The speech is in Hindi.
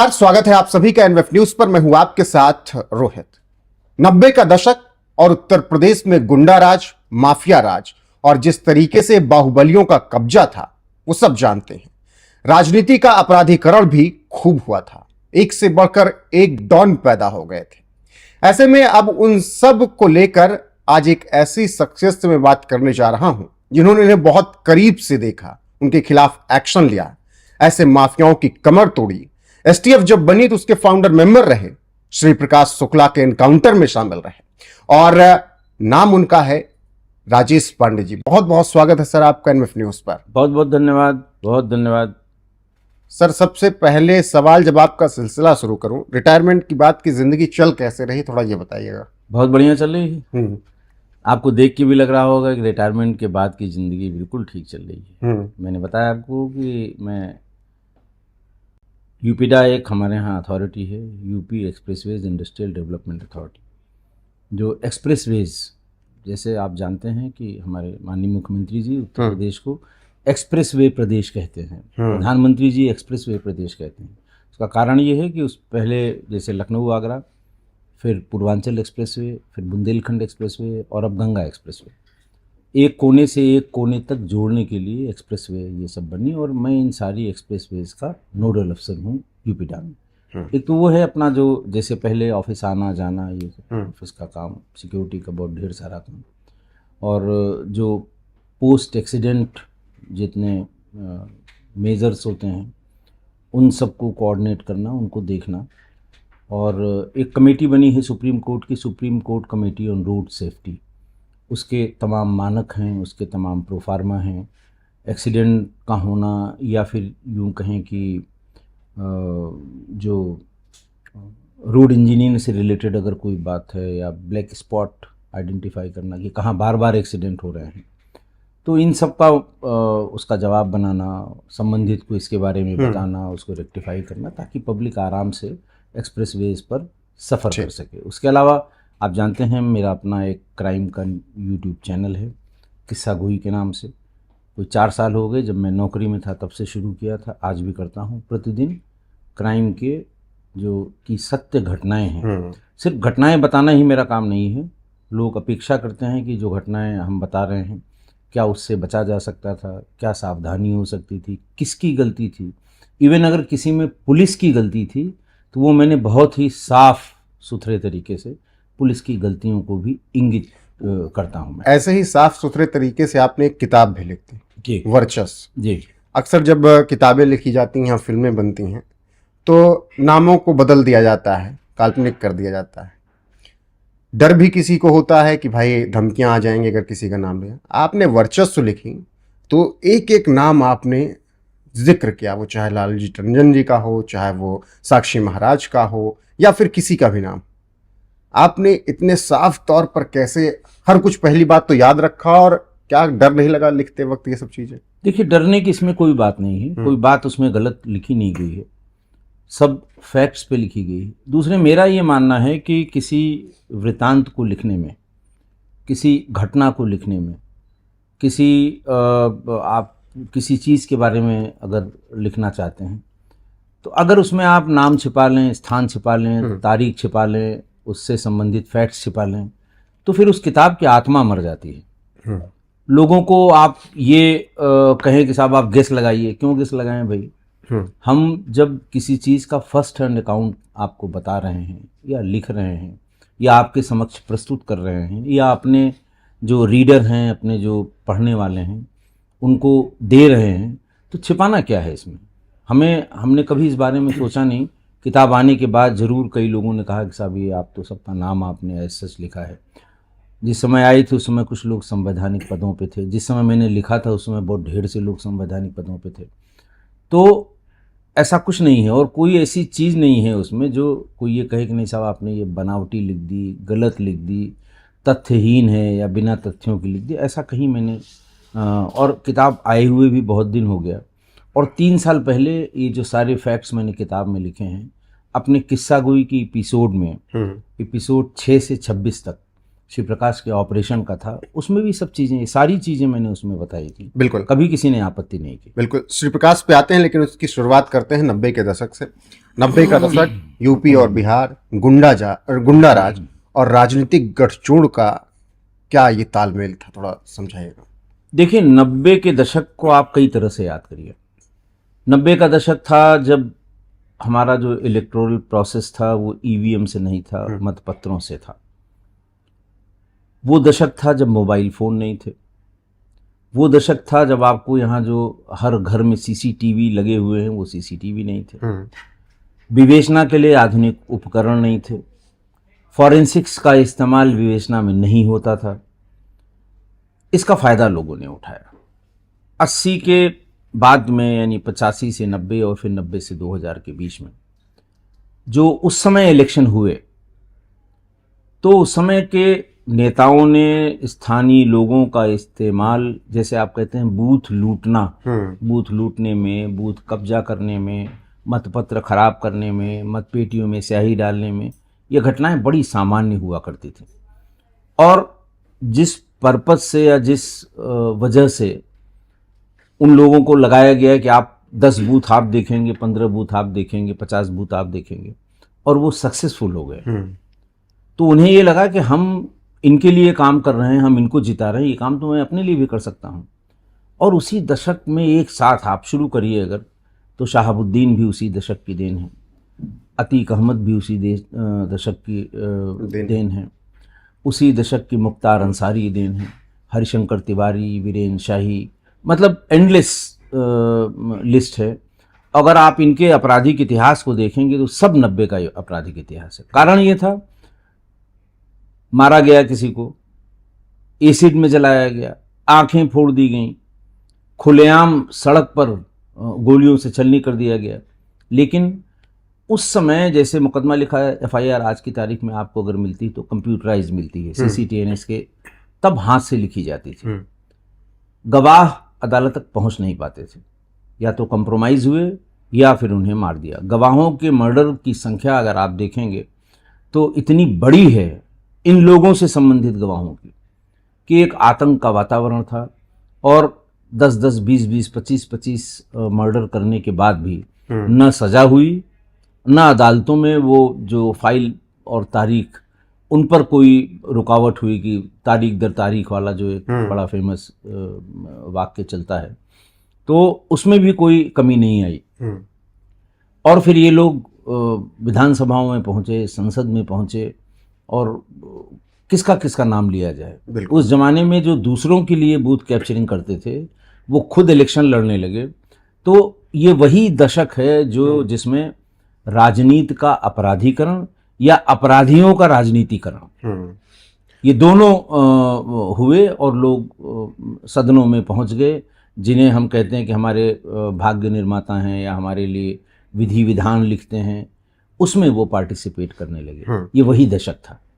नमस्कार, स्वागत है आप सभी का एनएफ न्यूज पर। मैं हूं आपके साथ रोहित। 90 का दशक और उत्तर प्रदेश में गुंडा राज, माफिया राज और जिस तरीके से बाहुबलियों का कब्जा था वो सब जानते हैं। राजनीति का अपराधीकरण भी खूब हुआ था, एक से बढ़कर एक डॉन पैदा हो गए थे। ऐसे में अब उन सब को लेकर आज एक ऐसी शख्सियत से मैं बात करने जा रहा हूं जिन्होंने इन्हें बहुत करीब से देखा, उनके खिलाफ एक्शन लिया, ऐसे माफियाओं की कमर तोड़ी। एसटीएफ जब बनी तो उसके फाउंडर मेंबर रहे, श्री प्रकाश शुक्ला के एनकाउंटर में शामिल रहे और नाम उनका है राजेश पांडे जी। बहुत बहुत स्वागत है सर आपका एनएफ न्यूज पर। बहुत बहुत धन्यवाद, बहुत धन्यवाद सर। सबसे पहले सवाल, जब आपका सिलसिला शुरू करूं, रिटायरमेंट की बात की जिंदगी चल कैसे रही, थोड़ा ये बताइएगा। बहुत बढ़िया चल रही है। आपको देख के भी लग रहा होगा कि रिटायरमेंट के बाद की ज़िंदगी बिल्कुल ठीक चल रही है। मैंने बताया आपको कि मैं यूपीडा एक हमारे यहाँ अथॉरिटी है, UP expressways industrial development authority, जो एक्सप्रेसवेज, जैसे आप जानते हैं कि हमारे माननीय मुख्यमंत्री जी उत्तर प्रदेश को एक्सप्रेसवे प्रदेश कहते हैं, प्रधानमंत्री जी एक्सप्रेसवे प्रदेश कहते हैं। उसका कारण ये है कि उस पहले जैसे लखनऊ आगरा, फिर पूर्वांचल एक्सप्रेसवे, फिर बुंदेलखंड एक्सप्रेसवे और अब गंगा एक्सप्रेसवे, एक कोने से एक कोने तक जोड़ने के लिए एक्सप्रेसवे ये सब बनी। और मैं इन सारी एक्सप्रेसवेज का नोडल अफसर हूँ यूपीडा में। एक तो वो है अपना जो जैसे पहले ऑफिस आना जाना, ये ऑफिस का काम, सिक्योरिटी का बहुत ढेर सारा काम, और जो पोस्ट एक्सीडेंट जितने मेजर्स होते हैं उन सबको कोऑर्डिनेट करना, उनको देखना। और एक कमेटी बनी है सुप्रीम कोर्ट की, supreme court committee on road safety, उसके तमाम मानक हैं, उसके तमाम प्रोफार्मा हैं। एक्सीडेंट का होना या फिर यूँ कहें कि जो रोड इंजीनियरिंग से रिलेटेड अगर कोई बात है, या ब्लैक स्पॉट आइडेंटिफाई करना कि कहाँ बार बार एक्सीडेंट हो रहे हैं, तो इन सब का उसका जवाब बनाना, संबंधित को इसके बारे में बताना, उसको रेक्टिफाई करना, ताकि पब्लिक आराम से एक्सप्रेसवेज पर सफ़र कर सके। उसके अलावा आप जानते हैं मेरा अपना एक क्राइम का यूट्यूब चैनल है, किस्सा गोई के नाम से। कोई 4 साल हो गए, जब मैं नौकरी में था तब से शुरू किया था, आज भी करता हूँ। प्रतिदिन क्राइम के जो कि सत्य घटनाएं हैं, सिर्फ घटनाएं बताना ही मेरा काम नहीं है। लोग अपेक्षा करते हैं कि जो घटनाएं हम बता रहे हैं, क्या उससे बचा जा सकता था, क्या सावधानी हो सकती थी, किसकी गलती थी। इवन अगर किसी में पुलिस की गलती थी तो वो मैंने बहुत ही साफ सुथरे तरीके से पुलिस की गलतियों को भी इंगित करता हूँ मैं। ऐसे ही साफ सुथरे तरीके से आपने एक किताब भी लिखी जी, वर्चस्व जी। अक्सर जब किताबें लिखी जाती हैं, फिल्में बनती हैं, तो नामों को बदल दिया जाता है, काल्पनिक कर दिया जाता है। डर भी किसी को होता है कि भाई धमकियां आ जाएंगे अगर किसी का नाम लिया। आपने वर्चस्व लिखी तो एक एक नाम आपने जिक्र किया, वो चाहे लालजी टंडन जी का हो, चाहे वो साक्षी महाराज का हो, या फिर किसी का भी नाम। आपने इतने साफ तौर पर कैसे हर कुछ, पहली बात तो याद रखा, और क्या डर नहीं लगा लिखते वक्त ये सब चीजें? देखिए, डरने की इसमें कोई बात नहीं है, कोई बात उसमें गलत लिखी नहीं गई है, सब फैक्ट्स पे लिखी गई है। दूसरे, मेरा ये मानना है कि किसी वृतांत को लिखने में, किसी घटना को लिखने में, आप किसी चीज़ के बारे में अगर लिखना चाहते हैं, तो अगर उसमें आप नाम छिपा लें, स्थान छिपा लें, तारीख छिपा लें, उससे संबंधित फैक्ट्स छिपा लें, तो फिर उस किताब की आत्मा मर जाती है। लोगों को आप ये कहें कि साहब आप गेस लगाइए, क्यों गेस लगाएं भाई? हम जब किसी चीज़ का फर्स्ट हैंड अकाउंट आपको बता रहे हैं, या लिख रहे हैं, या आपके समक्ष प्रस्तुत कर रहे हैं, या अपने जो रीडर हैं, अपने जो पढ़ने वाले हैं, उनको दे रहे हैं, तो छिपाना क्या है इसमें? हमने कभी इस बारे में सोचा नहीं। किताब आने के बाद ज़रूर कई लोगों ने कहा कि साहब ये आप तो सबका नाम आपने ऐसा लिखा है। जिस समय आई थी उस समय कुछ लोग संवैधानिक पदों पे थे, जिस समय मैंने लिखा था उस समय बहुत ढेर से लोग संवैधानिक पदों पे थे। तो ऐसा कुछ नहीं है, और कोई ऐसी चीज़ नहीं है उसमें जो कोई ये कहे कि नहीं साहब आपने ये बनावटी लिख दी, गलत लिख दी, तथ्यहीन है, या बिना तथ्यों की लिख दी। ऐसा कहीं मैंने और किताब आए हुए भी बहुत दिन हो गया, और 3 साल पहले ये जो सारे फैक्ट्स मैंने किताब में लिखे हैं, अपने किस्सा गोई की एपिसोड में, एपिसोड 6 से 26 तक श्री प्रकाश के ऑपरेशन का था, उसमें भी सब चीज़ें, सारी चीज़ें मैंने उसमें बताई थी। बिल्कुल, कभी किसी ने आपत्ति नहीं की। बिल्कुल श्री प्रकाश पे आते हैं, लेकिन उसकी शुरुआत करते हैं 90 के दशक से। 90 का दशक यूपी और बिहार, गुंडा राज और राजनीतिक गठजोड़ का क्या ये तालमेल था, थोड़ा समझाइएगा। देखिए, 90 के दशक को आप कई तरह से याद करिए। 90 का दशक था जब हमारा जो इलेक्टोरल प्रोसेस था वो ईवीएम से नहीं था, मतपत्रों से था। वो दशक था जब मोबाइल फ़ोन नहीं थे। वो दशक था जब आपको यहाँ जो हर घर में सीसीटीवी लगे हुए हैं वो सीसीटीवी नहीं थे। विवेचना के लिए आधुनिक उपकरण नहीं थे। फॉरेंसिक्स का इस्तेमाल विवेचना में नहीं होता था। इसका फ़ायदा लोगों ने उठाया। 80 के बाद में, यानी 85 से 90 और फिर 90 से 2000 के बीच में जो उस समय इलेक्शन हुए, तो उस समय के नेताओं ने स्थानीय लोगों का इस्तेमाल, जैसे आप कहते हैं बूथ लूटना, बूथ लूटने में, बूथ कब्जा करने में, मतपत्र खराब करने में, मतपेटियों में स्याही डालने में, ये घटनाएं बड़ी सामान्य हुआ करती थी। और जिस पर्पस से या जिस वजह से उन लोगों को लगाया गया है कि आप 10 बूथ आप देखेंगे, 15 बूथ आप देखेंगे, 50 बूथ आप देखेंगे, और वो सक्सेसफुल हो गए, तो उन्हें ये लगा कि हम इनके लिए काम कर रहे हैं, हम इनको जिता रहे हैं, ये काम तो मैं अपने लिए भी कर सकता हूँ। और उसी दशक में एक साथ आप शुरू करिए अगर, तो शहाबुद्दीन भी उसी दशक की देन है, अतीक अहमद भी उसी दशक की देन है, उसी दशक की मुख्तार अंसारी देन है, हरिशंकर तिवारी, वीरेन शाही, मतलब एंडलेस लिस्ट है। अगर आप इनके आपराधिक इतिहास को देखेंगे तो सब 90 का आपराधिक इतिहास है। कारण ये था, मारा गया किसी को, एसिड में जलाया गया, आंखें फोड़ दी गईं, खुलेआम सड़क पर गोलियों से छलनी कर दिया गया। लेकिन उस समय जैसे मुकदमा लिखा है, एफआईआर आज की तारीख में आपको अगर मिलती तो कंप्यूटराइज मिलती है, सीसीटीएनएस के, तब हाथ से लिखी जाती थी। गवाह अदालत तक पहुंच नहीं पाते थे, या तो कंप्रोमाइज हुए या फिर उन्हें मार दिया। गवाहों के मर्डर की संख्या अगर आप देखेंगे तो इतनी बड़ी है इन लोगों से संबंधित गवाहों की, कि एक आतंक का वातावरण था। और 10-10, 20-20, 25-25 मर्डर करने के बाद भी न सजा हुई, न अदालतों में वो जो फाइल और तारीख, उन पर कोई रुकावट हुई कि तारीख दर तारीख वाला जो एक बड़ा फेमस वाक्य चलता है, तो उसमें भी कोई कमी नहीं आई। और फिर ये लोग विधानसभाओं में पहुँचे, संसद में पहुँचे, और किसका किसका नाम लिया जाए। उस जमाने में जो दूसरों के लिए बूथ कैप्चरिंग करते थे वो खुद इलेक्शन लड़ने लगे। तो ये वही दशक है जो जिसमें राजनीति का अपराधीकरण या अपराधियों का राजनीतिकरण, ये दोनों हुए, और लोग सदनों में पहुंच गए, जिन्हें हम कहते हैं कि हमारे भाग्य निर्माता हैं या हमारे लिए विधि विधान लिखते हैं, उसमें वो पार्टिसिपेट करने लगे। ये वही दशक था।